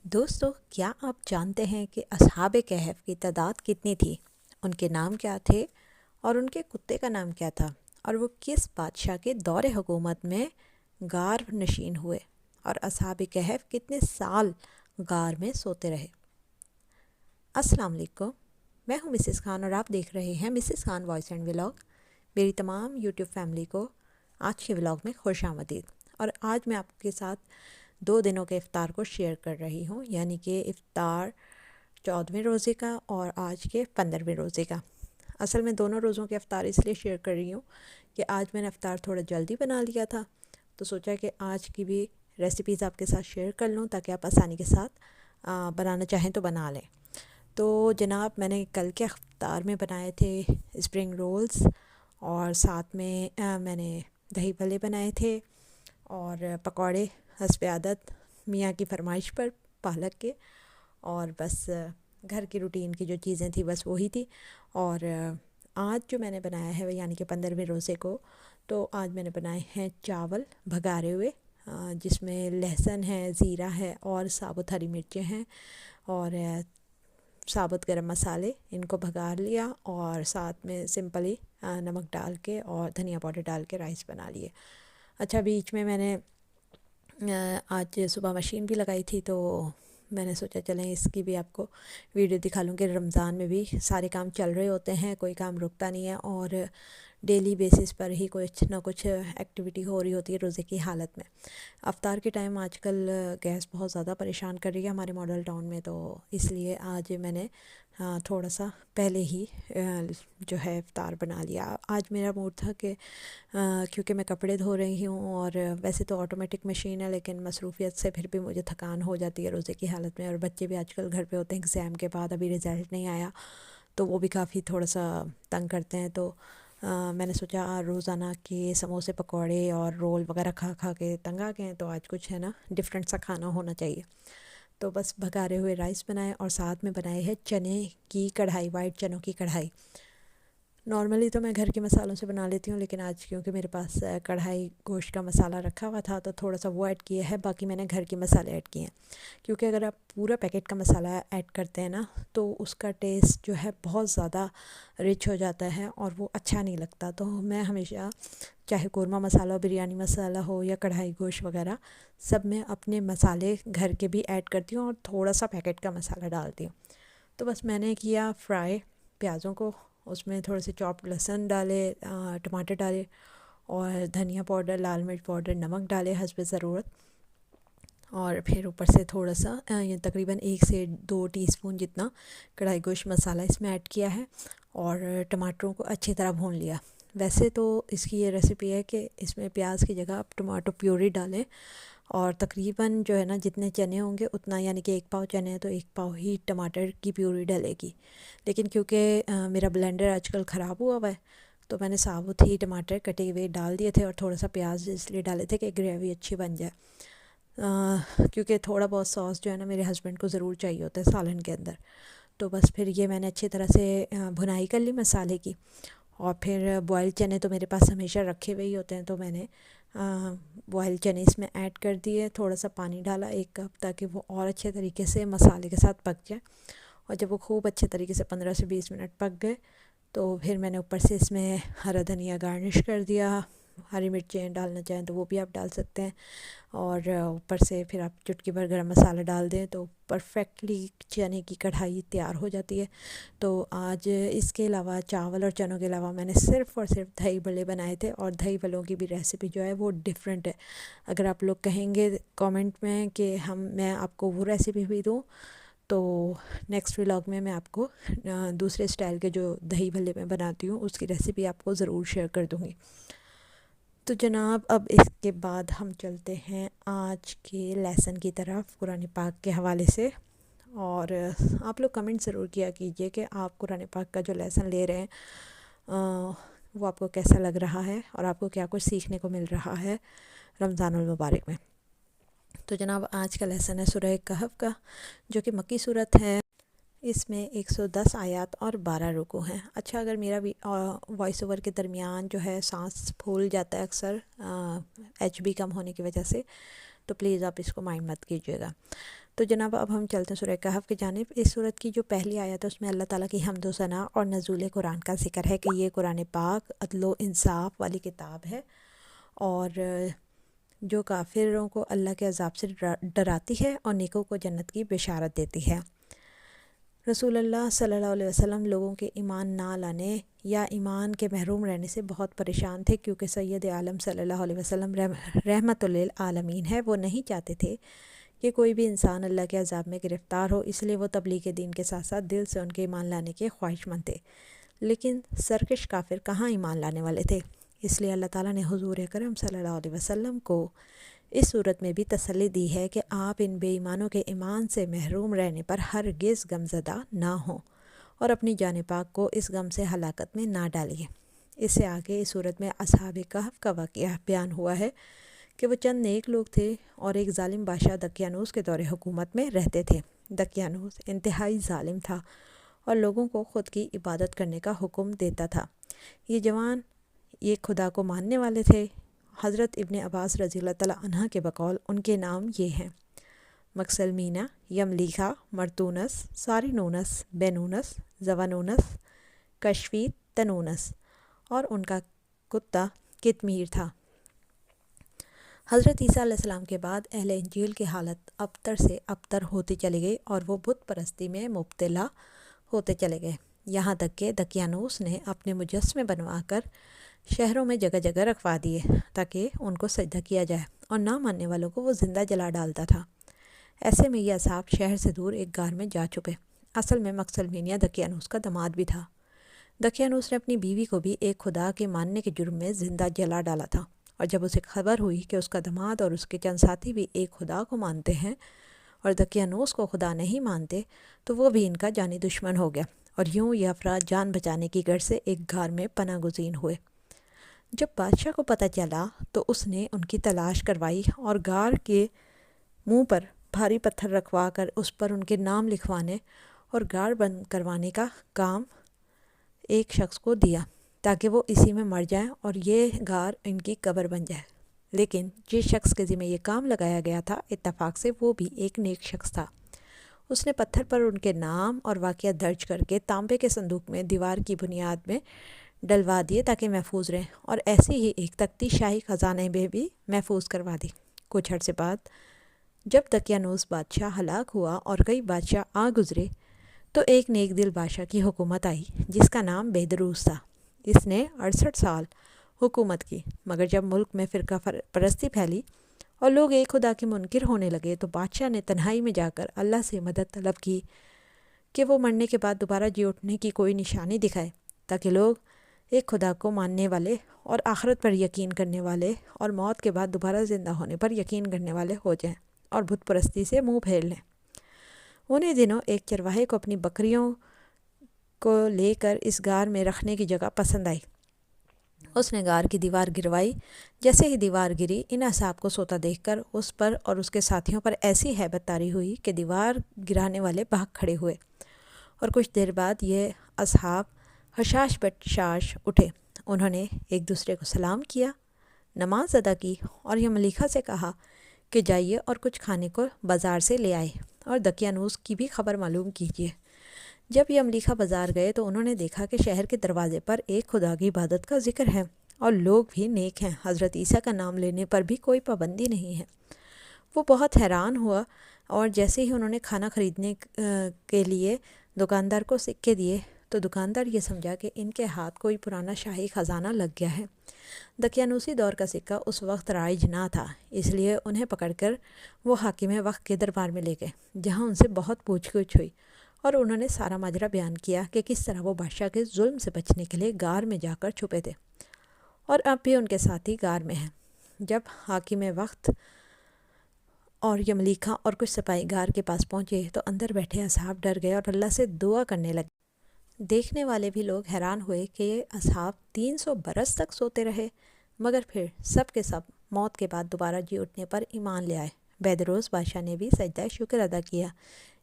دوستو، کیا آپ جانتے ہیں کہ اصحاب کہف کی تعداد کتنی تھی؟ ان کے نام کیا تھے اور ان کے کتے کا نام کیا تھا؟ اور وہ کس بادشاہ کے دور حکومت میں غار نشین ہوئے؟ اور اصحاب کہف کتنے سال غار میں سوتے رہے؟ السلام علیکم، میں ہوں مسز خان اور آپ دیکھ رہے ہیں Mrs Khan voice and vlog. میری تمام یوٹیوب فیملی کو آج کے ولاگ میں خوش آمدید۔ اور آج میں آپ کے ساتھ 2 دنوں کے افطار کو شیئر کر رہی ہوں، یعنی کہ افطار 14ویں روزے کا اور آج کے 15ویں روزے کا۔ اصل میں دونوں روزوں کے افطار اس لیے شیئر کر رہی ہوں کہ آج میں نے افطار تھوڑا جلدی بنا لیا تھا، تو سوچا کہ آج کی بھی ریسیپیز آپ کے ساتھ شیئر کر لوں تاکہ آپ آسانی کے ساتھ بنانا چاہیں تو بنا لیں۔ تو جناب، میں نے کل کے افطار میں بنائے تھے اسپرنگ رولز، اور ساتھ میں میں نے دہی بھلے بنائے تھے اور پکوڑے حسب عادت میاں کی فرمائش پر پالک کے، اور بس گھر کی روٹین کی جو چیزیں تھیں بس وہی تھی۔ اور آج جو میں نے بنایا ہے یعنی کہ 15ویں روزے کو، تو آج میں نے بنائے ہیں چاول بھگارے ہوئے، جس میں لہسن ہے، زیرہ ہے اور ثابت ہری مرچیں ہیں اور ثابت گرم مسالے، ان کو بھگار لیا اور ساتھ میں سمپلی نمک ڈال کے اور دھنیا پاؤڈر ڈال کے رائس بنا لیے۔ اچھا، بیچ میں نے آج صبح مشین بھی لگائی تھی، تو میں نے سوچا چلیں اس کی بھی آپ کو ویڈیو دکھا لوں کہ رمضان میں بھی سارے کام چل رہے ہوتے ہیں، کوئی کام رکتا نہیں ہے اور ڈیلی بیسس پر ہی کچھ نہ کچھ ایکٹیویٹی ہو رہی ہوتی ہے روزے کی حالت میں۔ افطار کے ٹائم آج کل گیس بہت زیادہ پریشان کر رہی ہے ہمارے ماڈل ٹاؤن میں، تو اس لیے آج میں نے تھوڑا سا پہلے ہی جو ہے افطار بنا لیا۔ آج میرا موڈ تھا کہ کیونکہ میں کپڑے دھو رہی ہوں اور ویسے تو آٹومیٹک مشین ہے، لیکن مصروفیت سے پھر بھی مجھے تھکان ہو جاتی ہے روزے کی حالت میں، اور بچے بھی آج کل گھر پہ ہوتے ہیں ایگزام کے بعد، ابھی رزلٹ نہیں آیا تو وہ بھی کافی تھوڑا سا تنگ کرتے ہیں۔ تو میں نے سوچا روزانہ کے سموسے پکوڑے اور رول وغیرہ کھا کھا کے تنگ آ گئے ہیں، تو آج کچھ ہے نا ڈفرینٹ سا کھانا ہونا چاہیے۔ تو بس بھگارے ہوئے رائس بنائے اور ساتھ میں بنائے ہے چنے کی کڑھائی، وائٹ چنوں کی کڑھائی۔ نارملی تو میں گھر کے مسالوں سے بنا لیتی ہوں، لیکن آج کیونکہ میرے پاس کڑھائی گوشت کا مسالہ رکھا ہوا تھا تو تھوڑا سا وہ ایڈ کیا ہے، باقی میں نے گھر کے مسالے ایڈ کیے ہیں، کیونکہ اگر آپ پورا پیکٹ کا مسالہ ایڈ کرتے ہیں نا تو اس کا ٹیسٹ جو ہے بہت زیادہ رچ ہو جاتا ہے اور وہ اچھا نہیں لگتا۔ تو میں ہمیشہ چاہے قورمہ مسالہ، بریانی مسالہ ہو یا کڑھائی گوشت وغیرہ، سب میں اپنے مسالے گھر کے بھی ایڈ کرتی ہوں اور تھوڑا سا پیکٹ کا مسالہ ڈالتی ہوں۔ تو بس میں نے کیا فرائی پیازوں کو، اس میں تھوڑے سے چاپڈ لہسن ڈالے، ٹماٹر ڈالے اور دھنیا پاؤڈر، لال مرچ پاؤڈر، نمک ڈالے حسب ضرورت، اور پھر اوپر سے تھوڑا سا یہ تقریباً 1 سے 2 ٹی اسپون جتنا کڑھائی گوشت مسالہ اس میں ایڈ کیا ہے اور ٹماٹروں کو اچھی طرح بھون لیا۔ ویسے تو اس کی یہ ریسیپی ہے کہ اس میں پیاز کی جگہ آپ ٹماٹو پیوری ڈالیں، اور تقریباً جو ہے نا جتنے چنے ہوں گے اتنا، یعنی کہ 1 پاؤ چنے ہیں تو 1 پاؤ ہی ٹماٹر کی پیوری ڈلے گی۔ لیکن کیونکہ میرا بلینڈر آج کل خراب ہوا ہے تو میں نے ثابت ہی ٹماٹر کٹے ہوئے ڈال دیے تھے اور تھوڑا سا پیاز اس لیے ڈالے تھے کہ گریوی اچھی بن جائے، کیونکہ تھوڑا بہت سوس جو ہے نا میرے ہسبینڈ کو ضرور چاہیے ہوتا ہے سالن کے اندر۔ تو بس پھر یہ میں نے اچھی طرح سے بھنائی کر لی مسالے کی، اور پھر بوائل چنے تو میرے پاس ہمیشہ رکھے ہوئے ہی ہوتے ہیں، تو میں نے بوائل چنے اس میں ایڈ کر دیے، تھوڑا سا پانی ڈالا 1 کپ تاکہ وہ اور اچھے طریقے سے مسالے کے ساتھ پک جائے، اور جب وہ خوب اچھے طریقے سے 15 سے 20 منٹ پک گئے تو پھر میں نے اوپر سے اس میں ہرا دھنیا گارنش کر دیا، ہری مرچیں ڈالنا چاہیں تو وہ بھی آپ ڈال سکتے ہیں، اور اوپر سے پھر آپ چٹکی بھر گرم مسالہ ڈال دیں تو پرفیکٹلی چنے کی کڑھائی تیار ہو جاتی ہے۔ تو آج اس کے علاوہ چاول اور چنوں کے علاوہ میں نے صرف اور صرف دہی بھلے بنائے تھے، اور دہی بھلوں کی بھی ریسیپی جو ہے وہ ڈیفرنٹ ہے۔ اگر آپ لوگ کہیں گے کامنٹ میں کہ میں آپ کو وہ ریسیپی بھی دوں، تو نیکسٹ ولاگ میں آپ کو دوسرے اسٹائل کے جو دہی بھلے میں بناتی ہوں اس کی ریسیپی آپ کو ضرور شیئر کر دوں گی۔ تو جناب، اب اس کے بعد ہم چلتے ہیں آج کے لیسن کی طرف قرآن پاک کے حوالے سے، اور آپ لوگ کمنٹ ضرور کیا کیجئے کہ آپ قرآن پاک کا جو لیسن لے رہے ہیں وہ آپ کو کیسا لگ رہا ہے اور آپ کو کیا کچھ سیکھنے کو مل رہا ہے رمضان المبارک میں۔ تو جناب، آج کا لیسن ہے سورہ کہف کا، جو کہ مکی صورت ہے۔ اس میں 110 آیات اور 12 رکوع ہیں۔ اچھا، اگر میرا وائس اوور کے درمیان جو ہے سانس پھول جاتا ہے اکثر ایچ بی کم ہونے کی وجہ سے، تو پلیز آپ اس کو مائنڈ مت کیجیے گا۔ تو جناب اب ہم چلتے ہیں سورہ کہف کی جانب۔ اس سورت کی جو پہلی آیت ہے اس میں اللہ تعالیٰ کی حمد و ثنا اور نزول قرآن کا ذکر ہے کہ یہ قرآن پاک عدل و انصاف والی کتاب ہے اور جو کافروں کو اللہ کے عذاب سے ڈراتی ہے اور نیکوں کو جنت کی بشارت دیتی ہے۔ رسول اللہ صلی اللہ علیہ وسلم لوگوں کے ایمان نہ لانے یا ایمان کے محروم رہنے سے بہت پریشان تھے، کیونکہ سید عالم صلی اللہ علیہ وسلم رحمت للعالمین ہے۔ وہ نہیں چاہتے تھے کہ کوئی بھی انسان اللہ کے عذاب میں گرفتار ہو، اس لیے وہ تبلیغ دین کے ساتھ ساتھ دل سے ان کے ایمان لانے کے خواہش مند تھے۔ لیکن سرکش کافر کہاں ایمان لانے والے تھے، اس لیے اللہ تعالیٰ نے حضور اکرم صلی اللہ علیہ وسلم کو اس صورت میں بھی تسلی دی ہے کہ آپ ان بے ایمانوں کے ایمان سے محروم رہنے پر ہرگز غمزدہ نہ ہوں اور اپنی جان پاک کو اس غم سے ہلاکت میں نہ ڈالیے۔ اس سے آگے اس صورت میں اصحاب کہف کا واقعہ بیان ہوا ہے کہ وہ چند نیک لوگ تھے اور ایک ظالم بادشاہ دقیانوس کے دور حکومت میں رہتے تھے۔ دقیانوس انتہائی ظالم تھا اور لوگوں کو خود کی عبادت کرنے کا حکم دیتا تھا۔ یہ جوان ایک خدا کو ماننے والے تھے۔ حضرت ابن عباس رضی اللہ تعالیٰ عنہ کے بقول ان کے نام یہ ہیں: مکسلمینہ، یملیخا، مرتونس، سارینونس، بینونس، زوانونس، کشفی، تنونس، اور ان کا کتا کتمیر تھا۔ حضرت عیسیٰ علیہ السلام کے بعد اہل انجیل کی حالت ابتر سے ابتر ہوتی چلی گئی اور وہ بت پرستی میں مبتلا ہوتے چلے گئے، یہاں تک کہ دقیانوس نے اپنے مجسمے بنوا کر شہروں میں جگہ جگہ رکھوا دیے تاکہ ان کو سجدہ کیا جائے، اور نہ ماننے والوں کو وہ زندہ جلا ڈالتا تھا۔ ایسے میں یہ اصحاب شہر سے دور ایک غار میں جا چھپے۔ اصل میں مکسلمینیا دقیانوس کا داماد بھی تھا۔ دقیانوس نے اپنی بیوی کو بھی ایک خدا کے ماننے کے جرم میں زندہ جلا ڈالا تھا، اور جب اسے خبر ہوئی کہ اس کا داماد اور اس کے چند ساتھی بھی ایک خدا کو مانتے ہیں اور دقیانوس کو خدا نہیں مانتے، تو وہ بھی ان کا جانی دشمن ہو گیا، اور یوں یہ افراد جان بچانے کی غرض سے ایک غار میں پناہ گزین ہوئے۔ جب بادشاہ کو پتہ چلا تو اس نے ان کی تلاش کروائی اور غار کے منہ پر بھاری پتھر رکھوا کر اس پر ان کے نام لکھوانے اور غار بند کروانے کا کام ایک شخص کو دیا تاکہ وہ اسی میں مر جائیں اور یہ غار ان کی قبر بن جائے۔ لیکن جس شخص کے ذمہ یہ کام لگایا گیا تھا، اتفاق سے وہ بھی ایک نیک شخص تھا۔ اس نے پتھر پر ان کے نام اور واقعہ درج کر کے تانبے کے صندوق میں دیوار کی بنیاد میں ڈلوا دیے تاکہ محفوظ رہیں، اور ایسی ہی ایک تختی شاہی خزانے میں بھی محفوظ کروا دی۔ کچھ عرصے بعد جب دقیانوس بادشاہ ہلاک ہوا اور کئی بادشاہ آ گزرے، تو ایک نیک دل بادشاہ کی حکومت آئی جس کا نام بہدروس تھا۔ اس نے 68 سال حکومت کی، مگر جب ملک میں فرقہ پرستی پھیلی اور لوگ ایک خدا کے منکر ہونے لگے تو بادشاہ نے تنہائی میں جا کر اللہ سے مدد طلب کی کہ وہ مرنے کے بعد دوبارہ جی اٹھنے کی کوئی نشانی دکھائے، تاکہ لوگ ایک خدا کو ماننے والے اور آخرت پر یقین کرنے والے اور موت کے بعد دوبارہ زندہ ہونے پر یقین کرنے والے ہو جائیں اور بت پرستی سے منہ پھیر لیں۔ انہی دنوں ایک چرواہے کو اپنی بکریوں کو لے کر اس غار میں رکھنے کی جگہ پسند آئی۔ اس نے غار کی دیوار گروائی۔ جیسے ہی دیوار گری، ان اصحاب کو سوتا دیکھ کر اس پر اور اس کے ساتھیوں پر ایسی ہیبت طاری ہوئی کہ دیوار گرانے والے بھاگ کھڑے ہوئے، اور کچھ دیر بعد یہ اصحاب حشاش بشاش اٹھے۔ انہوں نے ایک دوسرے کو سلام کیا، نماز ادا کی اور یملیخا سے کہا کہ جائیے اور کچھ کھانے کو بازار سے لے آئے اور دقیانوس کی بھی خبر معلوم کیجیے۔ جب یملیخا بازار گئے تو انہوں نے دیکھا کہ شہر کے دروازے پر ایک خدا کی عبادت کا ذکر ہے اور لوگ بھی نیک ہیں، حضرت عیسیٰ کا نام لینے پر بھی کوئی پابندی نہیں ہے۔ وہ بہت حیران ہوا، اور جیسے ہی انہوں نے کھانا خریدنے کے لیے دکاندار کو سکے دیے تو دکاندار یہ سمجھا کہ ان کے ہاتھ کوئی پرانا شاہی خزانہ لگ گیا ہے۔ دقیانوسی دور کا سکہ اس وقت رائج نہ تھا، اس لیے انہیں پکڑ کر وہ حاکم وقت کے دربار میں لے گئے، جہاں ان سے بہت پوچھ گچھ ہوئی، اور انہوں نے سارا ماجرا بیان کیا کہ کس طرح وہ بادشاہ کے ظلم سے بچنے کے لیے غار میں جا کر چھپے تھے، اور اب بھی ان کے ساتھی غار میں ہیں۔ جب حاکم وقت اور یملیخا اور کچھ سپاہی غار کے پاس پہنچے تو اندر بیٹھے اصحاب ڈر گئے اور اللہ سے دعا کرنے لگے۔ دیکھنے والے بھی لوگ حیران ہوئے کہ یہ اصحاب 300 برس تک سوتے رہے، مگر پھر سب کے سب موت کے بعد دوبارہ جی اٹھنے پر ایمان لے آئے۔ بہدروس بادشاہ نے بھی سجدہ شکر ادا کیا،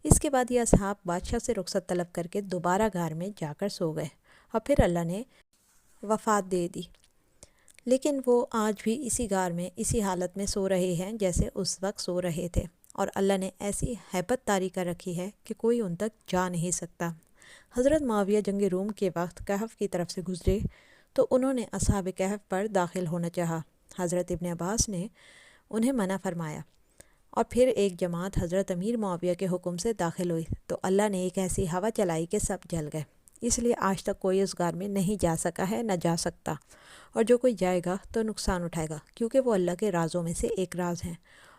اس کے بعد یہ اصحاب بادشاہ سے رخصت طلب کر کے دوبارہ غار میں جا کر سو گئے اور پھر اللہ نے وفات دے دی، لیکن وہ آج بھی اسی غار میں اسی حالت میں سو رہے ہیں جیسے اس وقت سو رہے تھے، اور اللہ نے ایسی ہیبت طاری کر رکھی ہے کہ کوئی ان تک جا نہیں سکتا۔ حضرت معاویہ جنگ روم کے وقت کہف کی طرف سے گزرے تو انہوں نے اصحاب کہف پر داخل ہونا چاہا۔ حضرت ابن عباس نے انہیں منع فرمایا، اور پھر ایک جماعت حضرت امیر معاویہ کے حکم سے داخل ہوئی تو اللہ نے ایک ایسی ہوا چلائی کہ سب جل گئے۔ اس لیے آج تک کوئی اس غار میں نہیں جا سکا ہے، نہ جا سکتا، اور جو کوئی جائے گا تو نقصان اٹھائے گا، کیونکہ وہ اللہ کے رازوں میں سے ایک راز ہیں۔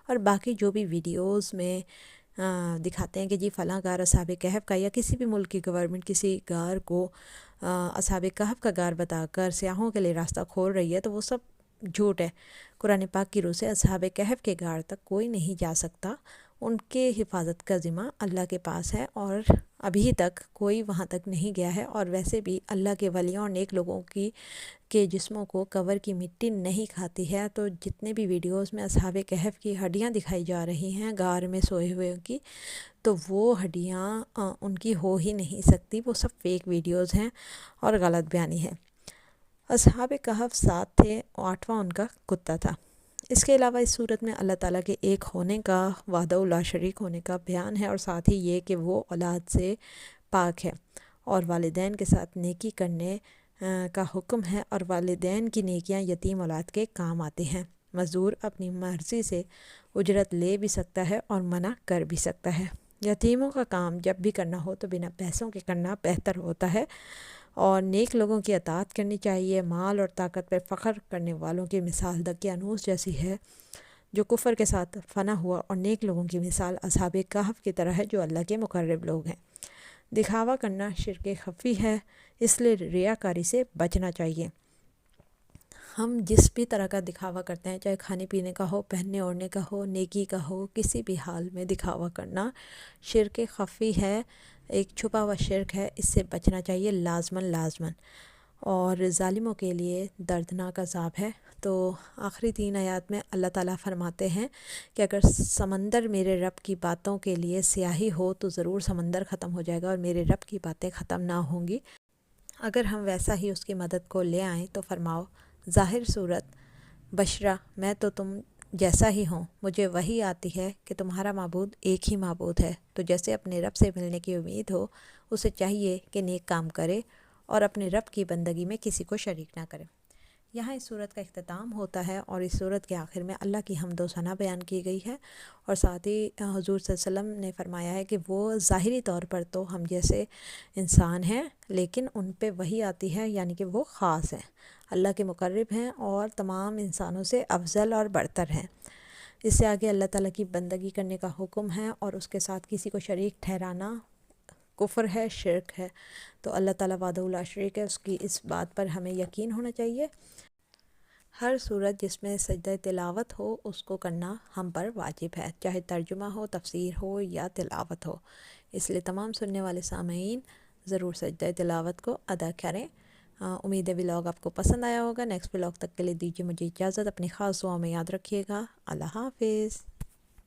اور باقی جو بھی ویڈیوز میں دکھاتے ہیں کہ جی فلاں غار اصحاب کہف کا، یا کسی بھی ملک کی گورنمنٹ کسی غار کو اصحاب کہف کا غار بتا کر سیاحوں کے لیے راستہ کھول رہی ہے، تو وہ سب جھوٹ ہے۔ قرآن پاک کی روح سے اصحاب کہف کے غار تک کوئی نہیں جا سکتا، ان کے حفاظت کا ذمہ اللہ کے پاس ہے، اور ابھی تک کوئی وہاں تک نہیں گیا ہے۔ اور ویسے بھی اللہ کے ولیوں اور نیک لوگوں کے جسموں کو قبر کی مٹی نہیں کھاتی ہے، تو جتنے بھی ویڈیوز میں اصحاب کہف کی ہڈیاں دکھائی جا رہی ہیں غار میں سوئے ہوئے کی، تو وہ ہڈیاں ان کی ہو ہی نہیں سکتی، وہ سب فیک ویڈیوز ہیں اور غلط بیانی ہے۔ اصحاب کہف 7 تھے، 8واں ان کا کتا تھا۔ اس کے علاوہ اس صورت میں اللہ تعالیٰ کے ایک ہونے کا، وحدہ لا شریک ہونے کا بیان ہے، اور ساتھ ہی یہ کہ وہ اولاد سے پاک ہے، اور والدین کے ساتھ نیکی کرنے کا حکم ہے، اور والدین کی نیکیاں یتیم اولاد کے کام آتے ہیں۔ مزدور اپنی مرضی سے اجرت لے بھی سکتا ہے اور منع کر بھی سکتا ہے۔ یتیموں کا کام جب بھی کرنا ہو تو بنا پیسوں کے کرنا بہتر ہوتا ہے، اور نیک لوگوں کی اطاعت کرنی چاہیے۔ مال اور طاقت پر فخر کرنے والوں کی مثال دقیانوس جیسی ہے جو کفر کے ساتھ فنا ہوا، اور نیک لوگوں کی مثال اصحاب کہف کی طرح ہے جو اللہ کے مقرب لوگ ہیں۔ دکھاوا کرنا شرک خفی ہے، اس لیے ریاکاری سے بچنا چاہیے۔ ہم جس بھی طرح کا دکھاوا کرتے ہیں، چاہے کھانے پینے کا ہو، پہننے اوڑھنے کا ہو، نیکی کا ہو، کسی بھی حال میں دکھاوا کرنا شرک خفی ہے، ایک چھپا ہوا شرک ہے، اس سے بچنا چاہیے لازماً، اور ظالموں کے لیے دردناک عذاب ہے۔ تو آخری 3 آیات میں اللہ تعالیٰ فرماتے ہیں کہ اگر سمندر میرے رب کی باتوں کے لیے سیاہی ہو تو ضرور سمندر ختم ہو جائے گا، اور میرے رب کی باتیں ختم نہ ہوں گی۔ اگر ہم ویسا ہی اس کی مدد کو لے آئیں تو فرماؤ، ظاہر صورت بشرا میں تو تم جیسا ہی ہوں، مجھے وحی آتی ہے کہ تمہارا معبود ایک ہی معبود ہے، تو جیسے اپنے رب سے ملنے کی امید ہو، اسے چاہیے کہ نیک کام کرے اور اپنے رب کی بندگی میں کسی کو شریک نہ کرے۔ یہاں اس صورت کا اختتام ہوتا ہے، اور اس صورت کے آخر میں اللہ کی حمد و ثنا بیان کی گئی ہے، اور ساتھ ہی حضور صلی اللہ علیہ وسلم نے فرمایا ہے کہ وہ ظاہری طور پر تو ہم جیسے انسان ہیں، لیکن ان پہ وحی آتی ہے، یعنی کہ وہ خاص ہیں، اللہ کے مقرب ہیں، اور تمام انسانوں سے افضل اور برتر ہیں۔ اس سے آگے اللہ تعالیٰ کی بندگی کرنے کا حکم ہے، اور اس کے ساتھ کسی کو شریک ٹھہرانا کفر ہے، شرک ہے۔ تو اللہ تعالیٰ وحدہ لا شریک ہے، اس کی اس بات پر ہمیں یقین ہونا چاہیے۔ ہر صورت جس میں سجدہ تلاوت ہو اس کو کرنا ہم پر واجب ہے، چاہے ترجمہ ہو، تفسیر ہو یا تلاوت ہو۔ اس لیے تمام سننے والے سامعین ضرور سجدہ تلاوت کو ادا کریں۔ امید ہے ولاگ آپ کو پسند آیا ہوگا۔ نیکسٹ ولاگ تک کے لیے دیجیے مجھے اجازت، اپنی خاص دعاؤں میں یاد رکھیے گا۔ اللہ حافظ۔